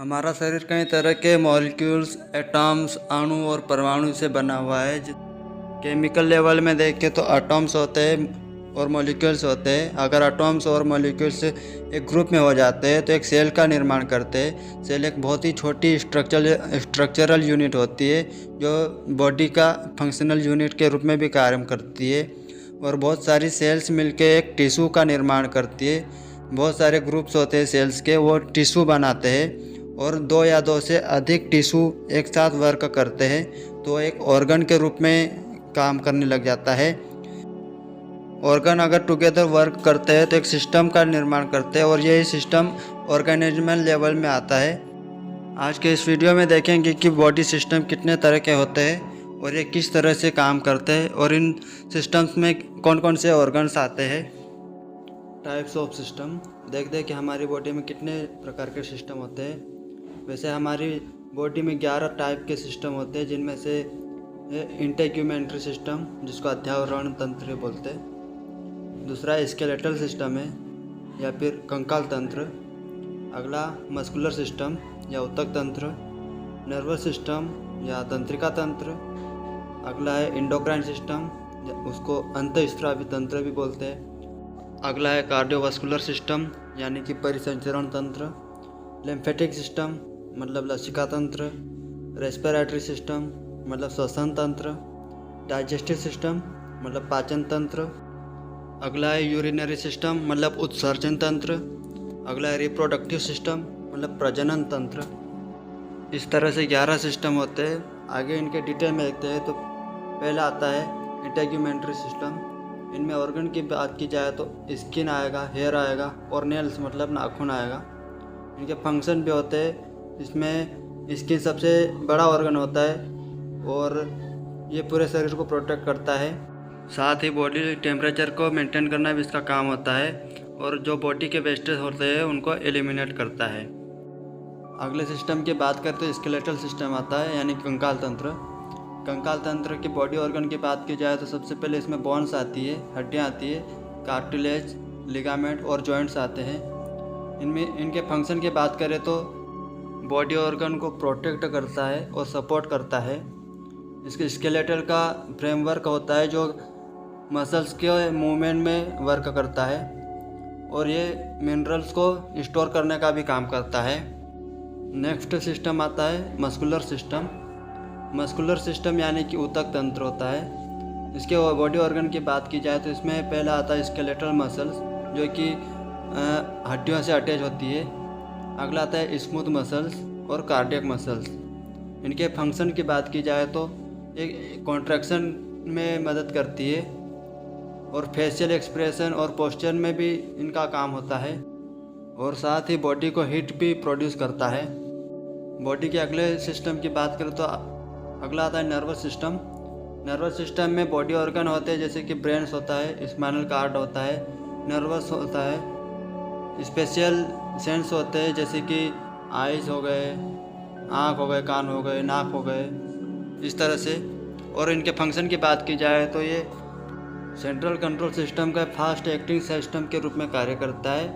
हमारा शरीर कई तरह के मॉलिक्यूल्स, एटम्स, अणु और परमाणु से बना हुआ है। केमिकल लेवल में देखें तो एटम्स होते हैं और मॉलिक्यूल्स होते हैं। अगर एटम्स और मॉलिक्यूल्स एक ग्रुप में हो जाते हैं तो एक सेल का निर्माण करते हैं। सेल एक बहुत ही छोटी स्ट्रक्चरल यूनिट होती है जो बॉडी का फंक्शनल यूनिट के रूप में भी कार्य करती है। और बहुत सारी सेल्स मिलकर एक टिश्यू का निर्माण करती है। बहुत सारे ग्रुप्स होते हैं सेल्स के, वो टिश्यू बनाते हैं और दो या दो से अधिक टिश्यू एक साथ वर्क करते हैं तो एक ऑर्गन के रूप में काम करने लग जाता है। ऑर्गन अगर टुगेदर वर्क करते हैं तो एक सिस्टम का निर्माण करते हैं और यही सिस्टम ऑर्गेनिज्मल लेवल में आता है। आज के इस वीडियो में देखेंगे कि बॉडी सिस्टम कितने तरह के होते हैं और ये किस तरह से काम करते हैं और इन सिस्टम्स में कौन कौन से ऑर्गन्स आते हैं। टाइप्स ऑफ सिस्टम देखते हैं कि हमारी बॉडी में कितने प्रकार के सिस्टम होते हैं। वैसे हमारी बॉडी में 11 टाइप के सिस्टम होते हैं, जिनमें से इंटेग्यूमेंट्री सिस्टम, जिसको अध्यावरण तंत्र बोलते हैं। दूसरा स्केलेटल सिस्टम है या फिर कंकाल तंत्र। अगला मस्कुलर सिस्टम या ऊतक तंत्र। नर्वस सिस्टम या तंत्रिका तंत्र। अगला है एंडोक्राइन सिस्टम, उसको अंतःस्रावी तंत्र भी बोलते हैं। अगला है कार्डियोवास्कुलर सिस्टम यानी कि परिसंचरण तंत्र। लिम्फेटिक सिस्टम मतलब लसिका तंत्र। रेस्पिरेटरी सिस्टम मतलब श्वसन तंत्र। डाइजेस्टिव सिस्टम मतलब पाचन तंत्र। अगला है यूरिनरी सिस्टम मतलब उत्सर्जन तंत्र। अगला है रिप्रोडक्टिव सिस्टम मतलब प्रजनन तंत्र। इस तरह से 11 सिस्टम होते हैं। आगे इनके डिटेल में देखते हैं तो पहला आता है इंटेग्यूमेंट्री सिस्टम। इनमें ऑर्गन की बात की जाए तो स्किन आएगा, हेयर आएगा और नेल्स मतलब नाखून आएगा। इनके फंक्शन भी होते हैं। इसमें स्किन सबसे बड़ा ऑर्गन होता है और ये पूरे शरीर को प्रोटेक्ट करता है। साथ ही बॉडी टेम्परेचर को मेंटेन करना भी इसका काम होता है और जो बॉडी के वेस्टेज होते हैं उनको एलिमिनेट करता है। अगले सिस्टम की बात करते तो स्केलेटल सिस्टम आता है यानी कंकाल तंत्र। कंकाल तंत्र की बॉडी ऑर्गन की बात की जाए तो सबसे पहले इसमें बोन्स आती है, हड्डियाँ आती है, कार्टिलेज, लिगामेंट और जॉइंट्स आते हैं। इनमें इनके फंक्शन की बात करें तो बॉडी ऑर्गन को प्रोटेक्ट करता है और सपोर्ट करता है। इसके स्केलेटल का फ्रेमवर्क होता है जो मसल्स के मूवमेंट में वर्क करता है और ये मिनरल्स को स्टोर करने का भी काम करता है। नेक्स्ट सिस्टम आता है मस्कुलर सिस्टम। मस्कुलर सिस्टम यानी कि ऊतक तंत्र होता है। इसके बॉडी ऑर्गन की बात की जाए तो इसमें पहला आता है स्केलेटल मसल्स जो कि हड्डियों से अटैच होती है। अगला आता है स्मूथ मसल्स और कार्डियक मसल्स। इनके फंक्शन की बात की जाए तो एक कॉन्ट्रैक्शन में मदद करती है और फेशियल एक्सप्रेशन और पोस्चर में भी इनका काम होता है और साथ ही बॉडी को हीट भी प्रोड्यूस करता है। बॉडी के अगले सिस्टम की बात करें तो अगला आता है नर्वस सिस्टम। नर्वस सिस्टम में बॉडी ऑर्गन होते हैं जैसे कि ब्रेन्स होता है, स्पाइनल कार्ड होता है, नर्वस होता है, स्पेशल सेंस होते हैं जैसे कि आइज़ हो गए, आँख हो गए, कान हो गए, नाक हो गए, इस तरह से। और इनके फंक्शन की बात की जाए तो ये सेंट्रल कंट्रोल सिस्टम का फास्ट एक्टिंग सिस्टम के रूप में कार्य करता है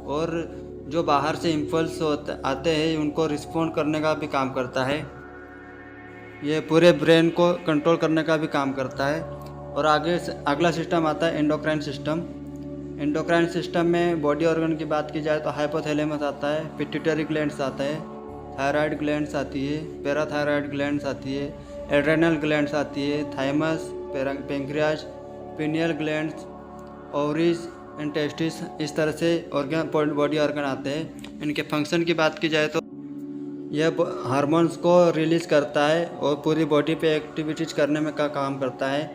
और जो बाहर से इम्पल्स आते हैं उनको रिस्पॉन्ड करने का भी काम करता है। ये पूरे ब्रेन को कंट्रोल करने का भी काम करता है। और आगे अगला सिस्टम आता है एंडोक्राइन सिस्टम। एंडोक्राइन सिस्टम में बॉडी ऑर्गन की बात की जाए तो हाइपोथैलेमस आता है, पिट्यूटरी ग्लैंड्स आता है, थायराइड ग्लैंड्स आती है, पैराथायराइड ग्लैंड्स आती है, एड्रेनल ग्लैंड्स आती है, thymus, pancreas, pineal glands, ovaries, इंटेस्टिस, इस तरह से ऑर्गन बॉडी ऑर्गन आते हैं। इनके फंक्शन की बात की जाए तो यह हार्मोन्स को रिलीज़ करता है और पूरी बॉडी पे एक्टिविटीज़ करने में का काम करता है।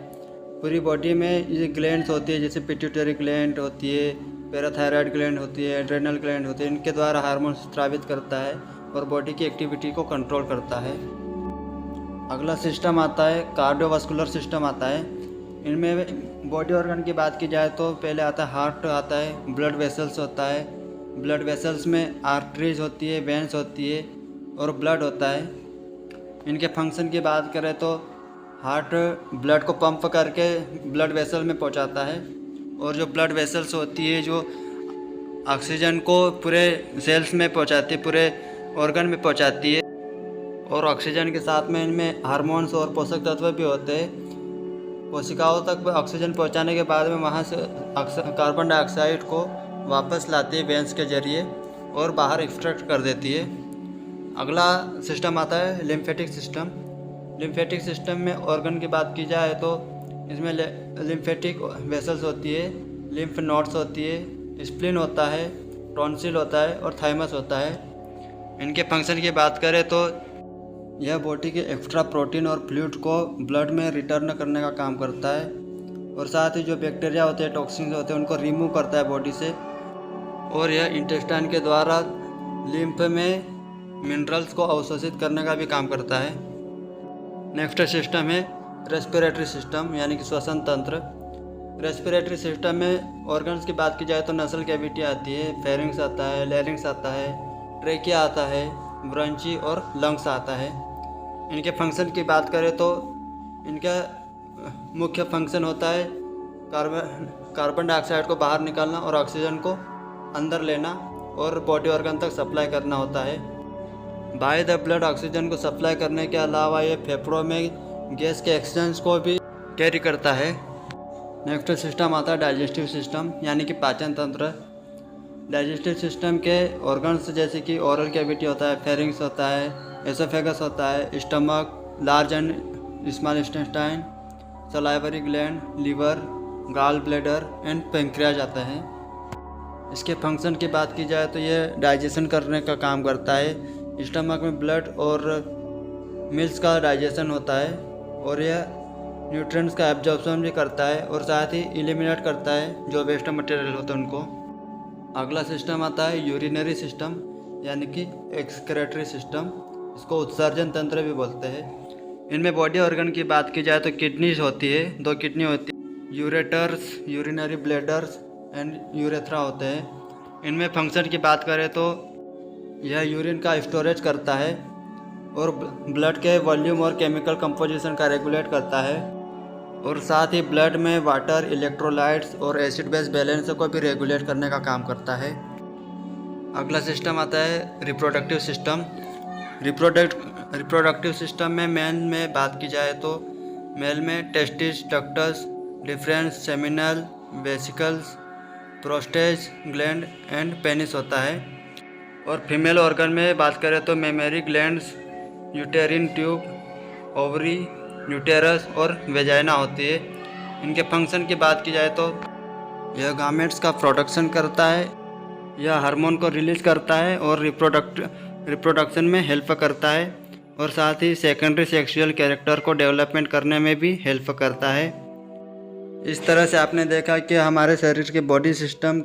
पूरी बॉडी में ये ग्लैंड्स होती है जैसे पिट्यूटरी ग्लैंड होती है, पैराथायराइड ग्लैंड होती है, एड्रेनल ग्लैंड होती है। इनके द्वारा हार्मोन्स स्रावित करता है और बॉडी की एक्टिविटी को कंट्रोल करता है। अगला सिस्टम आता है कार्डियोवास्कुलर सिस्टम आता है। इनमें बॉडी ऑर्गन की बात की जाए तो पहले आता है हार्ट आता है, ब्लड वेसल्स होता है। ब्लड वेसल्स में आर्टरीज होती है, वेन्स होती है और ब्लड होता है। इनके फंक्शन की बात करें तो हार्ट ब्लड को पंप करके ब्लड वेसल में पहुंचाता है और जो ब्लड वेसल्स होती है जो ऑक्सीजन को पूरे सेल्स में पहुंचाती है, पूरे ऑर्गन में पहुंचाती है। और ऑक्सीजन के साथ में इनमें हार्मोन्स और पोषक तत्व भी होते हैं। कोशिकाओं तक ऑक्सीजन पहुंचाने के बाद में वहां से कार्बन डाइऑक्साइड को वापस लाती है वेंस के जरिए और बाहर एक्सट्रैक्ट कर देती है। अगला सिस्टम आता है लिम्फेटिक सिस्टम। लिम्फेटिक सिस्टम में ऑर्गन की बात की जाए तो इसमें लिम्फेटिक वेसल्स होती है, लिम्फ नोड्स होती है, स्प्लीन होता है, टॉन्सिल होता है और थाइमस होता है। इनके फंक्शन की बात करें तो यह बॉडी के एक्स्ट्रा प्रोटीन और फ्लूइड को ब्लड में रिटर्न करने का काम करता है और साथ ही जो बैक्टीरिया होते हैं, टॉक्सिन्स होते हैं, उनको रिमूव करता है बॉडी से। और यह इंटेस्टाइन के द्वारा लिम्फ में मिनरल्स को अवशोषित करने का भी काम करता है। नेक्स्ट सिस्टम है रेस्पिरेटरी सिस्टम यानी कि श्वसन तंत्र। रेस्पिरेटरी सिस्टम में ऑर्गन्स की बात की जाए तो नसल कैविटी आती है, फेरिंग्स आता है, लैरिंग्स आता है, ट्रेकिया आता है, ब्रोंची और लंग्स आता है। इनके फंक्शन की बात करें तो इनका मुख्य फंक्शन होता है कार्बन डाइऑक्साइड को बाहर निकालना और ऑक्सीजन को अंदर लेना और बॉडी ऑर्गन तक सप्लाई करना होता है। बाय द ब्लड ऑक्सीजन को सप्लाई करने के अलावा ये फेफड़ों में गैस के एक्सचेंज को भी कैरी करता है। नेक्स्ट सिस्टम आता है डाइजेस्टिव सिस्टम यानी कि पाचन तंत्र। डाइजेस्टिव सिस्टम के ऑर्गन्स जैसे कि ओरल कैविटी होता है, फेरिंग्स होता है, एसोफेगस होता है, stomach, large and small intestine, salivary gland, liver, gall bladder and pancreas आता है। इसके फंक्शन की बात की जाए तो ये डाइजेशन करने का काम करता है। स्टमक में ब्लड और मिल्क का डाइजेशन होता है और यह न्यूट्रिएंट्स का एब्जॉर्प्शन भी करता है और साथ ही एलिमिनेट करता है जो वेस्ट मटेरियल होते हैं उनको। अगला सिस्टम आता है यूरिनरी सिस्टम यानी कि एक्सक्रेटरी सिस्टम। इसको उत्सर्जन तंत्र भी बोलते हैं। इनमें बॉडी ऑर्गन की बात की जाए तो किडनीज होती है, 2 किडनी होती है, ureters, urinary bladders and urethra होते हैं। इनमें फंक्शन की बात करें तो यह यूरिन का स्टोरेज करता है और ब्लड के वॉल्यूम और केमिकल कंपोजिशन का रेगुलेट करता है और साथ ही ब्लड में वाटर, इलेक्ट्रोलाइट्स और एसिड बेस बैलेंस को भी रेगुलेट करने का काम करता है। अगला सिस्टम आता है रिप्रोडक्टिव सिस्टम। रिप्रोडक्टिव सिस्टम में मेल में बात की जाए तो मेल में testis, ducts, deferens, seminal, vesicles, prostate gland and penis होता है। और फीमेल ऑर्गन में बात करें तो mammary glands, uterine tube, ovary, uterus और वेजाइना होती है। इनके फंक्शन की बात की जाए तो यह गामेट्स का प्रोडक्शन करता है, यह हार्मोन को रिलीज करता है और रिप्रोडक्शन में हेल्प करता है और साथ ही सेकेंडरी सेक्सुअल कैरेक्टर को डेवलपमेंट करने में भी हेल्प करता है। इस तरह से आपने देखा कि हमारे शरीर के बॉडी सिस्टम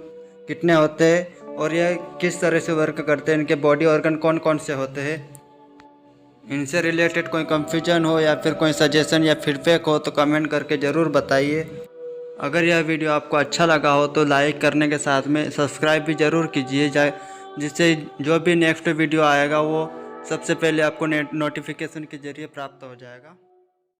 कितने होते हैं और यह किस तरह से वर्क करते हैं, इनके बॉडी ऑर्गन कौन कौन से होते हैं। इनसे रिलेटेड कोई कंफ्यूजन हो या फिर कोई सजेशन या फीडबैक हो तो कमेंट करके ज़रूर बताइए। अगर यह वीडियो आपको अच्छा लगा हो तो लाइक करने के साथ में सब्सक्राइब भी ज़रूर कीजिए, जिससे जो भी नेक्स्ट वीडियो आएगा वो सबसे पहले आपको नोटिफिकेशन के ज़रिए प्राप्त हो जाएगा।